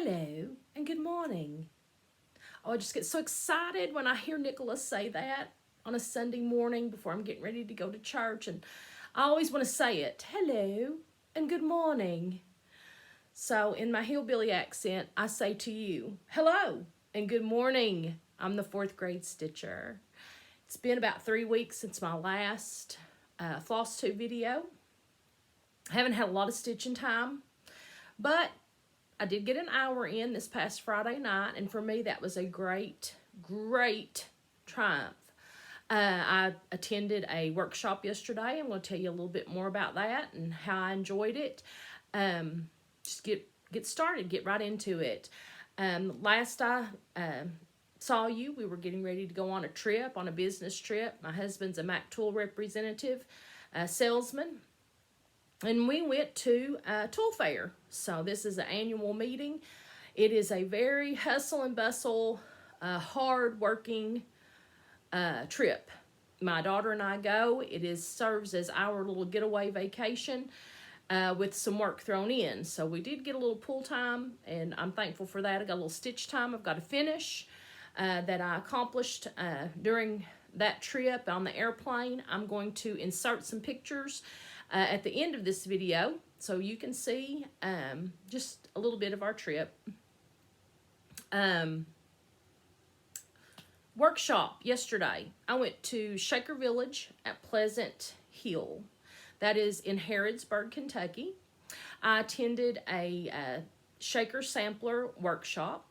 hello and good morning. Oh, I just get so excited when I hear Nicholas say that on a Sunday morning before I'm getting ready to go to church. And I always want to say it, hello and good morning. So in my hillbilly accent, I say to you, hello and good morning. I'm the 4th grade stitcher. It's been about 3 weeks since my last Flosstube video. I haven't had a lot of stitching time, but I did get an hour in this past Friday night, and for me that was a great triumph. I attended a workshop yesterday. I'm going to tell you a little bit more about that and how I enjoyed it. Just get started, get right into it. Last I saw you, we were getting ready to go on a trip, on a business trip. My husband's a Mac Tool representative, salesman. And we went to a tool fair. So this is an annual meeting. It is a very hustle and bustle, hard-working trip. My daughter and I go. It serves as our little getaway vacation with some work thrown in. So we did get a little pool time, and I'm thankful for that. I got a little stitch time I've got to finish that I accomplished during that trip on the airplane. I'm going to insert some pictures at the end of this video so you can see just a little bit of our trip. Workshop yesterday. I went to Shaker Village at Pleasant Hill. That is in Harrodsburg, Kentucky. I attended a Shaker Sampler workshop.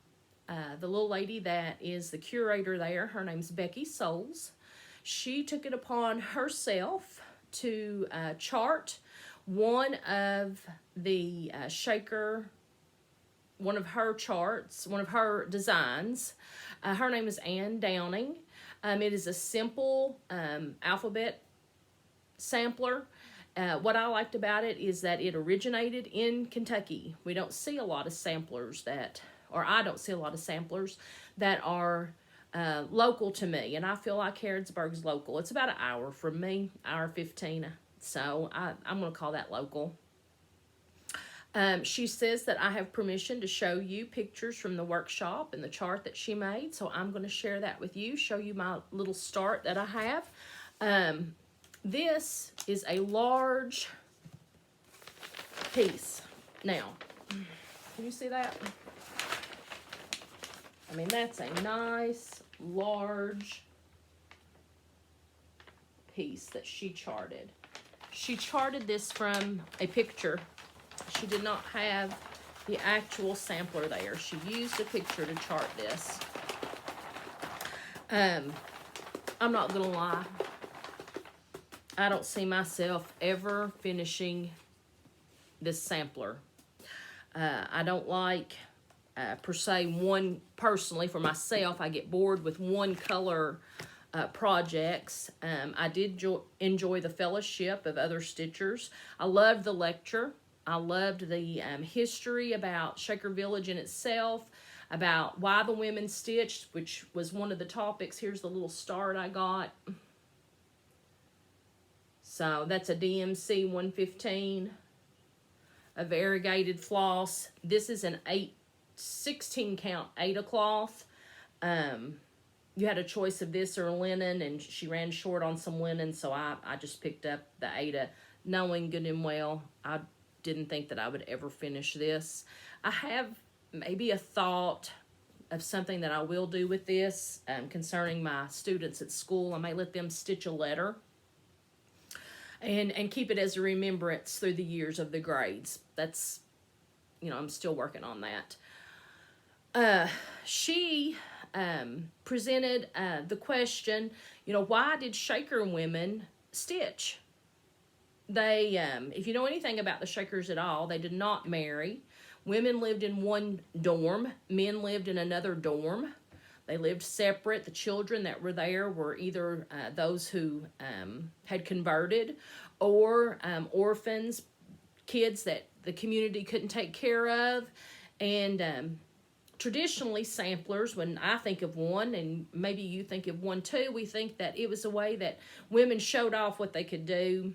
The little lady that is the curator there, her name's Becky Souls. She took it upon herself to chart one of the Shaker, one of her charts, one of her designs. Her name is Ann Downing. It is a simple alphabet sampler. What I liked about it is that it originated in Kentucky. We don't see a lot of samplers that, or I don't see a lot of samplers that are local to me, and I feel like Harrodsburg's local. It's about an hour from me, hour 15, so I'm going to call that local. She says that I have permission to show you pictures from the workshop and the chart that she made, so I'm going to share that with you, show you my little start that I have. This is a large piece. Now, can you see that? I mean, that's a nice, large piece that she charted. She charted this from a picture. She did not have the actual sampler there. She used a picture to chart this. I'm not gonna lie. I don't see myself ever finishing this sampler. I don't like per se one, personally for myself, I get bored with one color projects. I did enjoy the fellowship of other stitchers. I loved the lecture. I loved the history about Shaker Village in itself, about why the women stitched, which was one of the topics. Here's the little start I got. So that's a DMC 115, a variegated floss. This is an 16 count Ada cloth. You had a choice of this or linen, and she ran short on some linen, so I just picked up the Ada, knowing good and well I didn't think that I would ever finish this. I have maybe a thought of something that I will do with this concerning my students at school. I may let them stitch a letter and keep it as a remembrance through the years of the grades. That's, you know, I'm still working on that. She presented the question, you know, why did Shaker women stitch? They, if you know anything about the Shakers at all, they did not marry. Women lived in one dorm. Men lived in another dorm. They lived separate. The children that were there were either those who had converted or orphans, kids that the community couldn't take care of. And traditionally, samplers, when I think of one, and maybe you think of one too, we think that it was a way that women showed off what they could do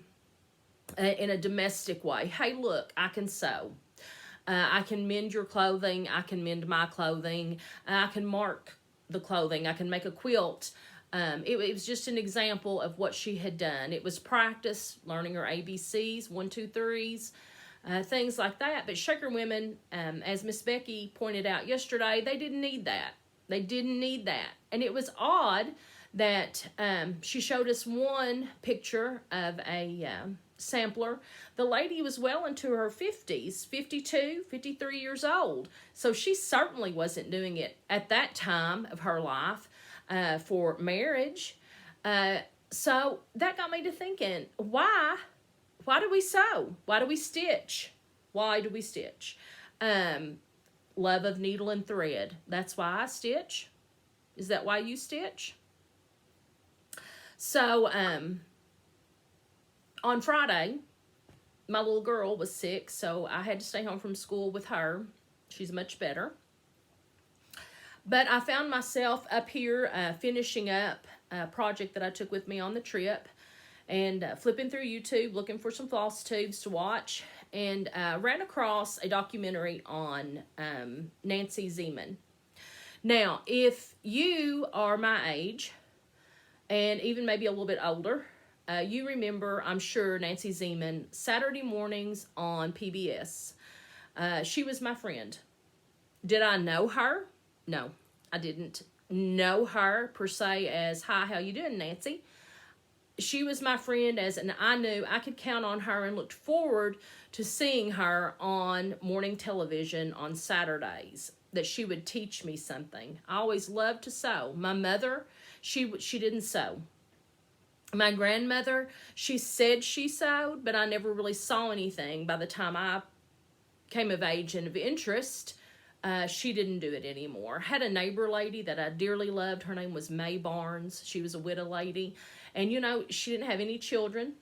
in a domestic way. Hey, look, I can sew. I can mend your clothing. I can mend my clothing. I can mark the clothing. I can make a quilt. It was just an example of what she had done. It was practice, learning her ABCs, 1, 2, 3s, things like that. But Shaker women, as Miss Becky pointed out yesterday, they didn't need that. They didn't need that. And it was odd that she showed us one picture of a sampler. The lady was well into her 50s, 52, 53 years old. So she certainly wasn't doing it at that time of her life for marriage. So that got me to thinking, why do we sew? Why do we stitch? Why do we stitch? Love of needle and thread. That's why I stitch. Is that why you stitch? So, on Friday, my little girl was sick, so I had to stay home from school with her. She's much better. But I found myself up here finishing up a project that I took with me on the trip, and flipping through YouTube, looking for some floss tubes to watch, and ran across a documentary on Nancy Zieman. Now, if you are my age, and even maybe a little bit older, you remember, I'm sure, Nancy Zieman, Saturday mornings on PBS. She was my friend. Did I know her? No, I didn't know her per se as, hi, how you doing, Nancy? She was my friend and I knew I could count on her and looked forward to seeing her on morning television on Saturdays, that she would teach me something. I always loved to sew. My mother, she didn't sew. My grandmother, she said she sewed, but I never really saw anything. By the time I came of age and of interest, she didn't do it anymore. Had a neighbor lady that I dearly loved. Her name was May Barnes. She was a widow lady. And, you know, she didn't have any children.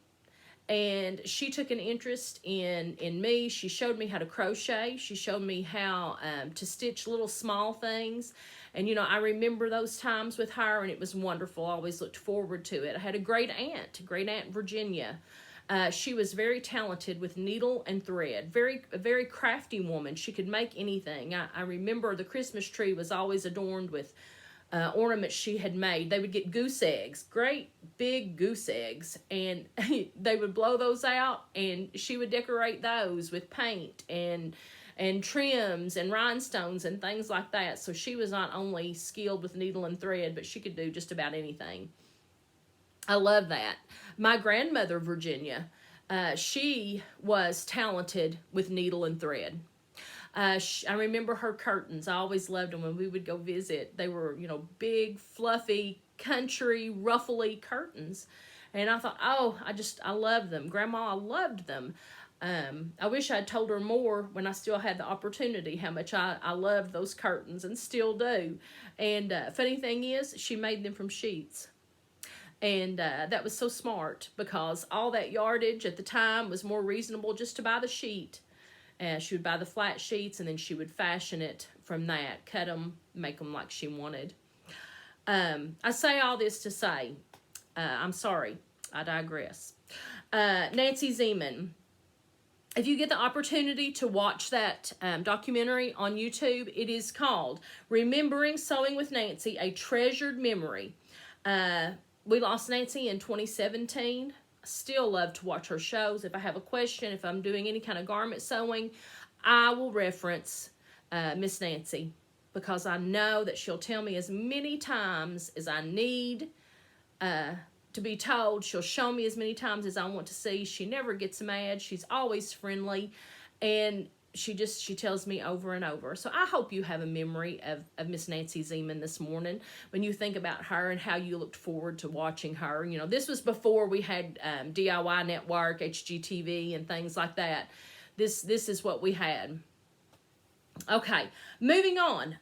And she took an interest in me. She showed me how to crochet. She showed me how to stitch little small things. And, you know, I remember those times with her, and it was wonderful. I always looked forward to it. I had a great aunt Virginia. She was very talented with needle and thread. A very crafty woman. She could make anything. I remember the Christmas tree was always adorned with ornaments she had made. They would get goose eggs, great big goose eggs, and they would blow those out, and she would decorate those with paint and trims and rhinestones and things like that. So she was not only skilled with needle and thread, but she could do just about anything. I love that. My grandmother, Virginia, she was talented with needle and thread. I remember her curtains. I always loved them when we would go visit. They were, you know, big, fluffy, country, ruffly curtains. And I thought, oh, I love them. Grandma, I loved them. I wish I'd told her more when I still had the opportunity how much I loved those curtains, and still do. And funny thing is, she made them from sheets. And that was so smart, because all that yardage at the time was more reasonable just to buy the sheet. She would buy the flat sheets, and then she would fashion it from that, cut them, make them like she wanted. I say all this to say, I'm sorry, I digress. Nancy Zieman. If you get the opportunity to watch that documentary on YouTube, it is called Remembering Sewing with Nancy, A Treasured Memory. We lost Nancy in 2017. I still love to watch her shows. If I have a question, if I'm doing any kind of garment sewing, I will reference Miss Nancy, because I know that she'll tell me as many times as I need to be told. She'll show me as many times as I want to see. She never gets mad. She's always friendly, and she tells me over and over. So I hope you have a memory of Miss Nancy Zieman this morning when you think about her and how you looked forward to watching her. You know, this was before we had DIY Network, HGTV, and things like that. This is what we had. Okay, moving on.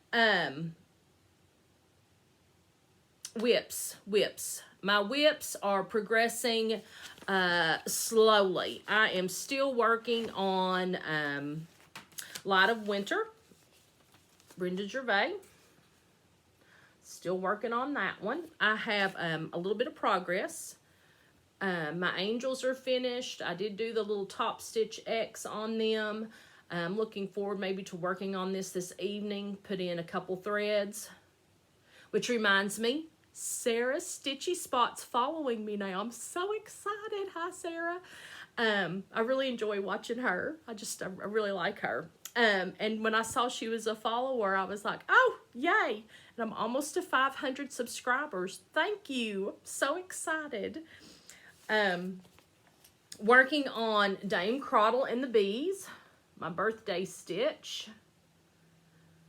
Whips. My whips are progressing slowly. I am still working on Light of Winter, Brenda Gervais. Still working on that one. I have a little bit of progress. My angels are finished. I did do the little top stitch X on them. I'm looking forward maybe to working on this evening, put in a couple threads. Which reminds me, Sarah Stitchy Spot's following me now. I'm so excited. Hi, Sarah. I really enjoy watching her. I really like her. And when I saw she was a follower, I was like, oh, yay. And I'm almost to 500 subscribers. Thank you. I'm so excited. Working on Dame Crottle and the Bees, my birthday stitch.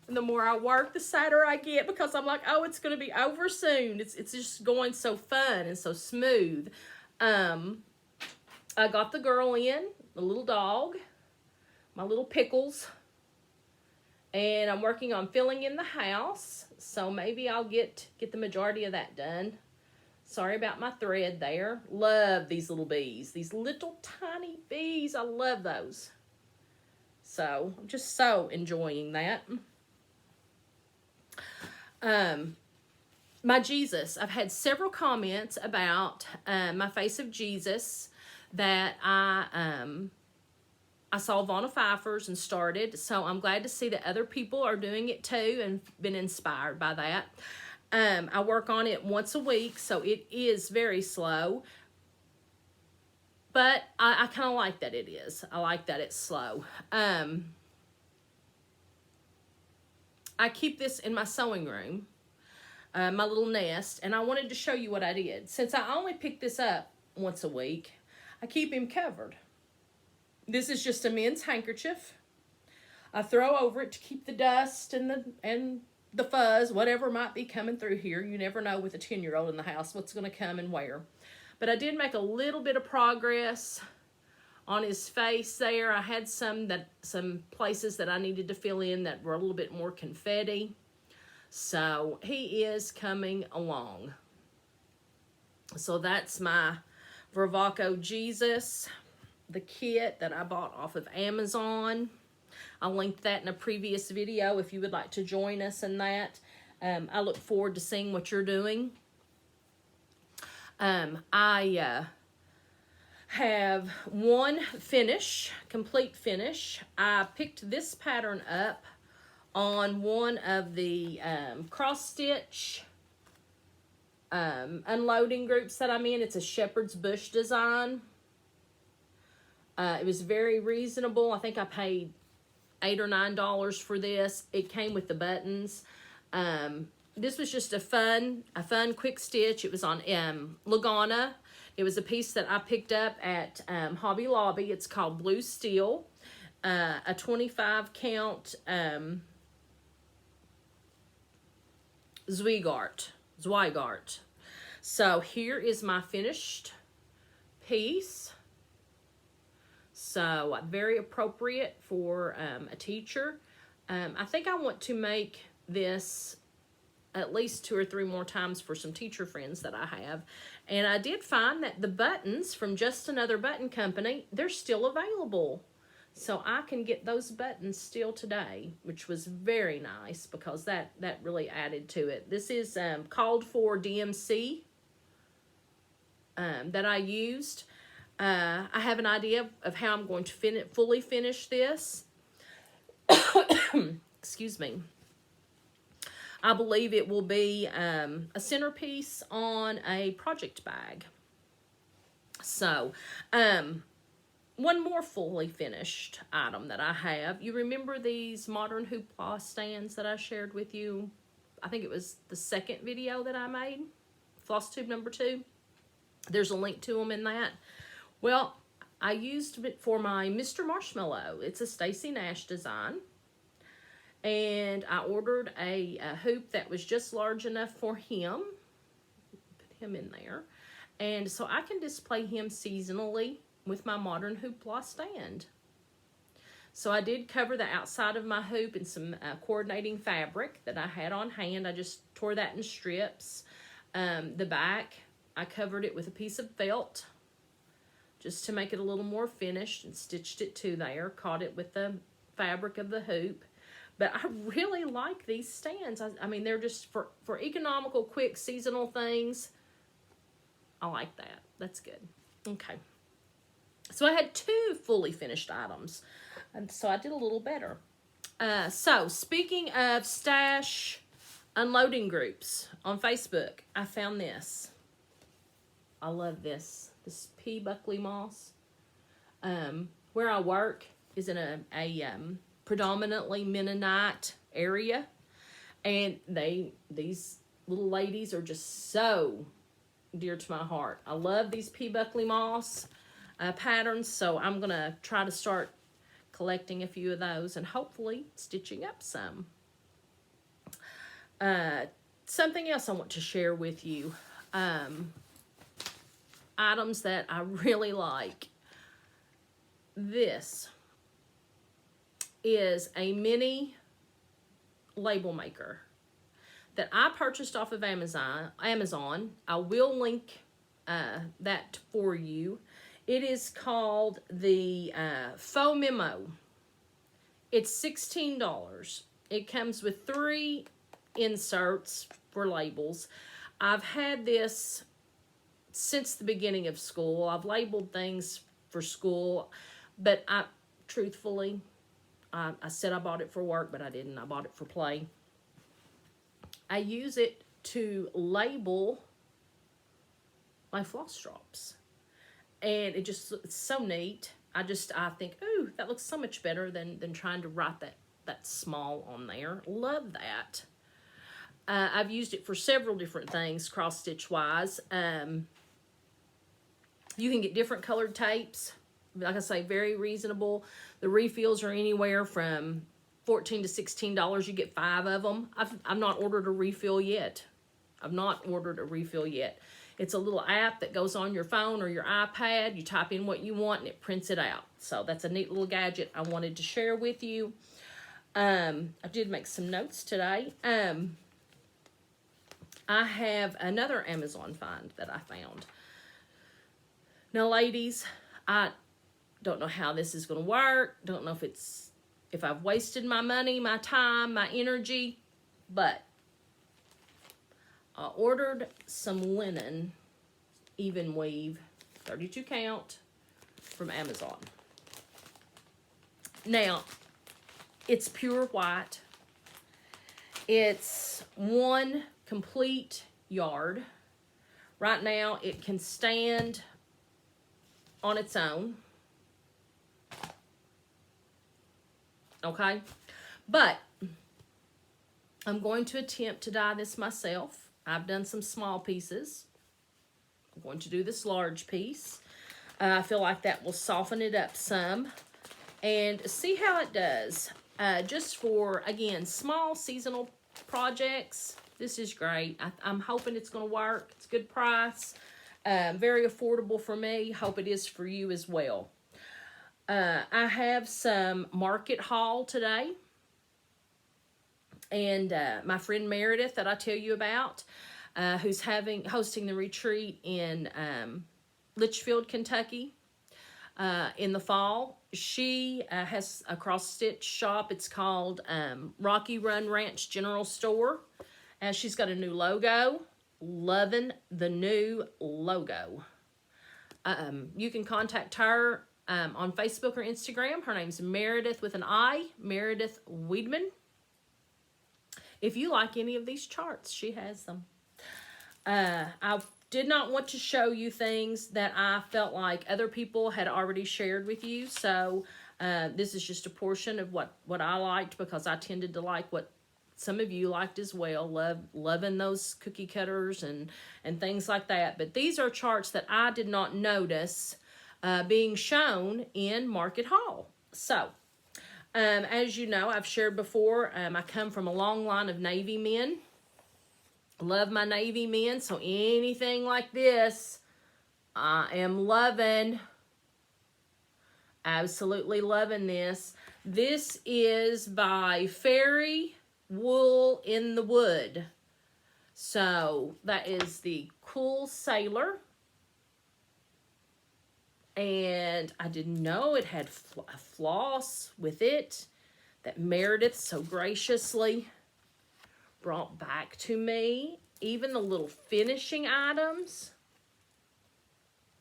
And the more I work, the sadder I get because I'm like, oh, it's going to be over soon. It's just going so fun and so smooth. I got the girl in, the little dog, my little Pickles. And I'm working on filling in the house. So maybe I'll get the majority of that done. Sorry about my thread there. Love these little bees. These little tiny bees. I love those. So I'm just so enjoying that. My Jesus. I've had several comments about my face of Jesus that I saw Vonna Pfeiffer's and started. So I'm glad to see that other people are doing it too and been inspired by that. I work on it once a week, so it is very slow. But I kind of like that it is. I like that it's slow. I keep this in my sewing room, my little nest, and I wanted to show you what I did. Since I only pick this up once a week, I keep him covered. This is just a men's handkerchief. I throw over it to keep the dust and the fuzz, whatever might be coming through here. You never know with a 10-year-old in the house what's going to come and where. But I did make a little bit of progress on his face there. I had some places that I needed to fill in that were a little bit more confetti. So he is coming along. So that's my Vervaco Jesus, the kit that I bought off of Amazon. I'll link that in a previous video if you would like to join us in that. I look forward to seeing what you're doing. I have one finish, complete finish. I picked this pattern up on one of the cross stitch unloading groups that I'm in. It's a shepherd's bush design. It was very reasonable. I think I paid $8 or $9 for this. It came with the buttons. This was just a fun quick stitch. It was on Lagana. It was a piece that I picked up at Hobby Lobby. It's called Blue Steel. A 25 count Zweigart. So here is my finished piece. So very appropriate for a teacher. I think I want to make this at least 2 or 3 more times for some teacher friends that I have. And I did find that the buttons from Just Another Button Company, they're still available. So I can get those buttons still today, which was very nice because that really added to it. This is called for DMC that I used. I have an idea of how I'm going to fully finish this. Excuse me. I believe it will be a centerpiece on a project bag. So, one more fully finished item that I have. You remember these modern hoopla stands that I shared with you? I think it was the second video that I made. Flosstube number 2. There's a link to them in that. Well, I used it for my Mr. Marshmallow. It's a Stacy Nash design. And I ordered a hoop that was just large enough for him. Put him in there. And so I can display him seasonally with my modern hoopla stand. So I did cover the outside of my hoop in some coordinating fabric that I had on hand. I just tore that in strips. The back, I covered it with a piece of felt just to make it a little more finished and stitched it to there. Caught it with the fabric of the hoop. But I really like these stands. I mean, they're just for economical, quick, seasonal things. I like that. That's good. Okay. So I had 2 fully finished items. And so I did a little better. So speaking of stash unloading groups on Facebook, I found this. I love this. This P. Buckley moss. Where I work is in a predominantly Mennonite area, and these little ladies are just so dear to my heart. I love these P. Buckley moss patterns, so I'm gonna try to start collecting a few of those and hopefully stitching up some. Something else I want to share with you. Items that I really like. This is a mini label maker that I purchased off of Amazon. I will link that for you. It is called the PHOMEMO. It's $16. It comes with 3 inserts for labels. I've had this since the beginning of school. I've labeled things for school, but truthfully, I said I bought it for work, but I didn't. I bought it for play. I use it to label my floss drops. And it's so neat. I think, ooh, that looks so much better than trying to write that small on there. Love that. I've used it for several different things, cross-stitch wise. You can get different colored tapes. Like I say, very reasonable. The refills are anywhere from $14 to $16. You get 5 of them. I've not ordered a refill yet. It's a little app that goes on your phone or your iPad. You type in what you want and it prints it out. So that's a neat little gadget I wanted to share with you. I did make some notes today. I have another Amazon find that I found. Now, ladies, I don't know how this is going to work. Don't know if I've wasted my money, my time, my energy, but I ordered some linen, even weave, 32 count, from Amazon. Now, it's pure white. It's 1 complete yard. Right now, it can stand on its own. Okay? But I'm going to attempt to dye this myself. I've done some small pieces. I'm going to do this large piece. I feel like that will soften it up some. And see how it does. Just for, again, small seasonal projects, this is great. I'm hoping it's going to work. It's a good price. Very affordable for me. Hope it is for you as well. I have some market haul today. And my friend Meredith that I tell you about, who's hosting the retreat in Litchfield, Kentucky in the fall. She has a cross-stitch shop. It's called Rocky Run Ranch General Store. She's got a new logo. Loving the new logo. You can contact her on Facebook or Instagram. Her name's Meredith with an I, Meredith Weidman. If you like any of these charts, she has them. I did not want to show you things that I felt like other people had already shared with you. So this is just a portion of what I liked, because I tended to like what some of you liked as well. Loving those cookie cutters and things like that. But these are charts that I did not notice being shown in Market Hall. So, as you know, I've shared before, I come from a long line of Navy men. Love my Navy men, so anything like this, I am loving. Absolutely loving this. This is by Fairy Wool in the Wood. So, that is the Cool Sailor. And I didn't know it had a floss with it that Meredith so graciously brought back to me. Even the little finishing items.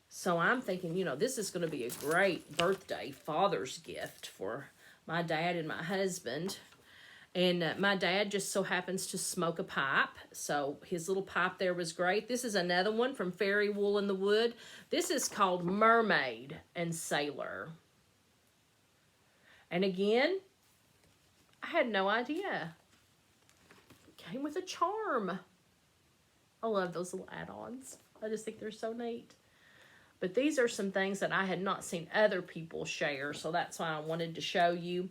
So I'm thinking, you know, this is going to be a great birthday, Father's gift for my dad and my husband. And my dad just so happens to smoke a pipe. So his little pipe there was great. This is another one from Fairy Wool in the Wood. This is called Mermaid and Sailor. And again, I had no idea. It came with a charm. I love those little add-ons. I just think they're so neat. But these are some things that I had not seen other people share. So that's why I wanted to show you.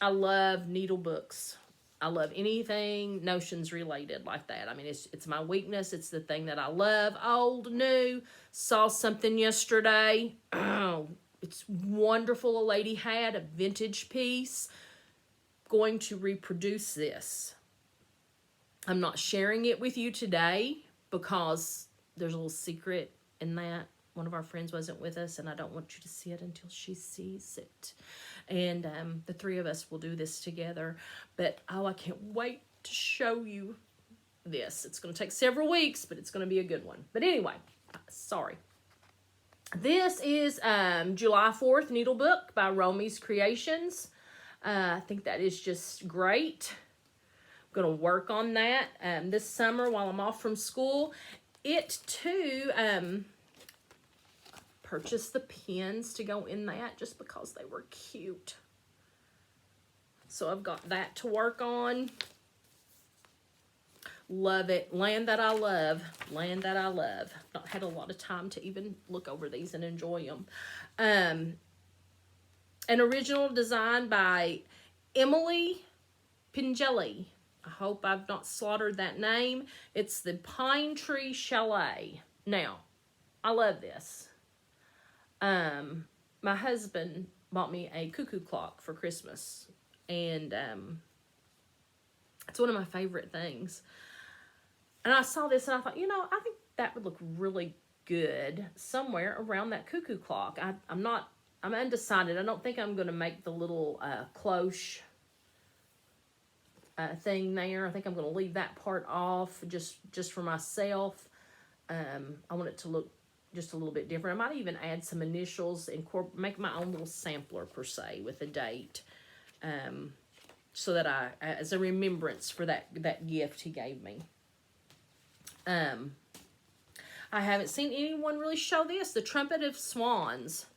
I love needle books. I love anything notions related like that. I mean, it's my weakness. It's the thing that I love. Old, new. Saw something yesterday. Oh, it's wonderful. A lady had a vintage piece. Going to reproduce this. I'm not sharing it with you today because there's a little secret in that. One of our friends wasn't with us, and I don't want you to see it until she sees it. And the three of us will do this together. But, oh, I can't wait to show you this. It's going to take several weeks, but it's going to be a good one. But anyway, sorry. This is July 4th Needle Book by Romy's Creations. I think that is just great. I'm going to work on that this summer while I'm off from school. It, too... purchased the pins to go in that just because they were cute. So I've got that to work on. Love it. Land that I love. Land that I love. Not had a lot of time to even look over these and enjoy them. An original design by Emily Pingelli. I hope I've not slaughtered that name. It's the Pine Tree Chalet. Now, I love this. My husband bought me a cuckoo clock for Christmas, and it's one of my favorite things. And I saw this and I thought, you know, I think that would look really good somewhere around that cuckoo clock. I'm undecided. I don't think I'm going to make the little cloche thing there. I think I'm going to leave that part off just for myself. I want it to look just a little bit different. I might even add some initials, make my own little sampler per se with a date, so that as a remembrance for that gift he gave me. I haven't seen anyone really show this, the Trumpet of Swans.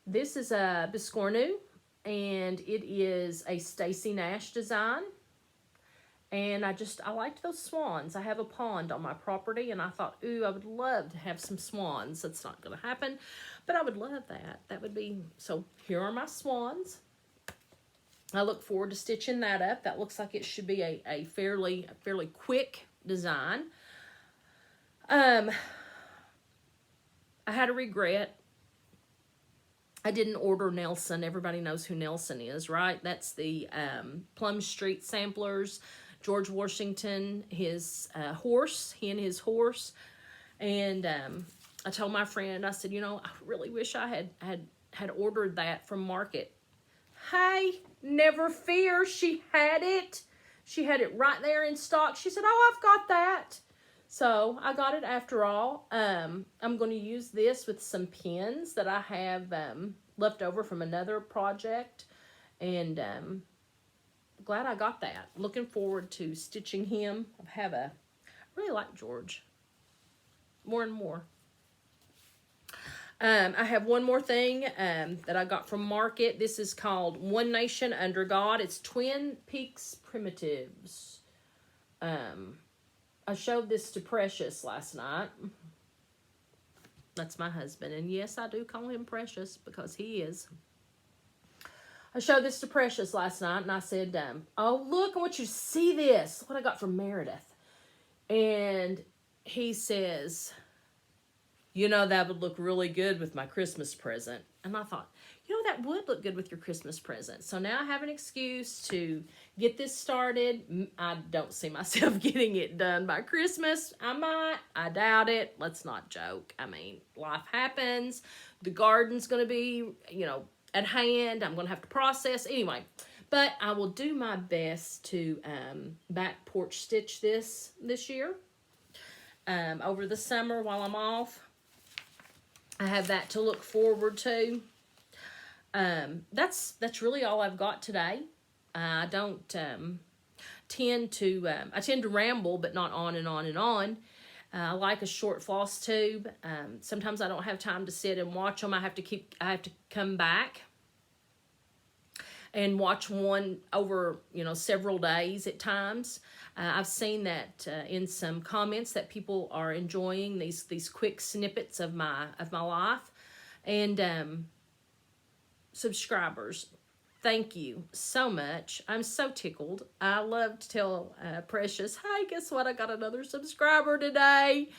This is a Biscornu, and it is a Stacy Nash design. And I liked those swans. I have a pond on my property, and I thought, ooh, I would love to have some swans. That's not going to happen, but I would love that. That would be, so here are my swans. I look forward to stitching that up. That looks like it should be a fairly quick design. I had a regret. I didn't order Nelson. Everybody knows who Nelson is, right? That's the Plum Street Samplers. George Washington, his horse, he and his horse. And I told my friend, I said, you know, I really wish I had ordered that from Market. Hey, never fear, she had it. She had it right there in stock. She said, oh, I've got that. So I got it after all. I'm going to use this with some pins that I have left over from another project. And glad I got that. Looking forward to stitching him. I really like George. More and more. I have one more thing that I got from Market. This is called One Nation Under God. It's Twin Peaks Primitives. I showed this to Precious last night. That's my husband. And yes, I do call him Precious because he is. I showed this to Precious last night, and I said, oh, look, I want you to see this. What I got from Meredith. And he says, you know, that would look really good with my Christmas present. And I thought, you know, that would look good with your Christmas present. So now I have an excuse to get this started. I don't see myself getting it done by Christmas. I might. I doubt it. Let's not joke. I mean, life happens. The garden's going to be, you know, at hand. I'm going to have to process. Anyway, but I will do my best to back porch stitch this year over the summer while I'm off. I have that to look forward to. That's really all I've got today. I don't tend to I tend to ramble, but not on and on and on. I like a short floss tube. Sometimes I don't have time to sit and watch them. I have to come back and watch one over, several days at times. I've seen that in some comments that people are enjoying these quick snippets of my life. And subscribers, thank you so much. I'm so tickled. I love to tell Precious, hey, guess what? I got another subscriber today.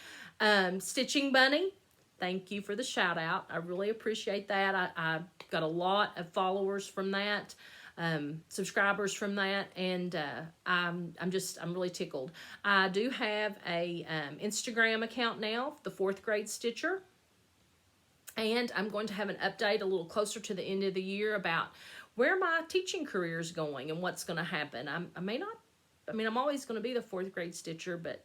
Stitching Bunny, thank you for the shout out. I really appreciate that. I got a lot of followers from that, subscribers from that, and I'm really tickled. I do have a Instagram account now, the 4th Grade Stitcher. And I'm going to have an update a little closer to the end of the year about where my teaching career is going and what's going to happen. I'm always going to be the 4th grade stitcher, but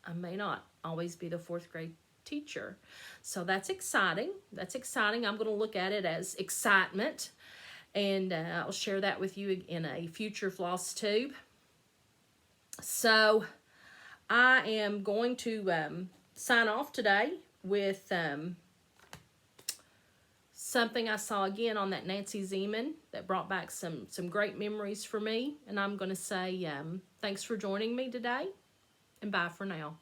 I may not always be the 4th grade teacher. So that's exciting. I'm going to look at it as excitement. And I'll share that with you in a future floss tube. So I am going to sign off today with something I saw again on that Nancy Zieman that brought back some great memories for me. And I'm going to say thanks for joining me today, and bye for now.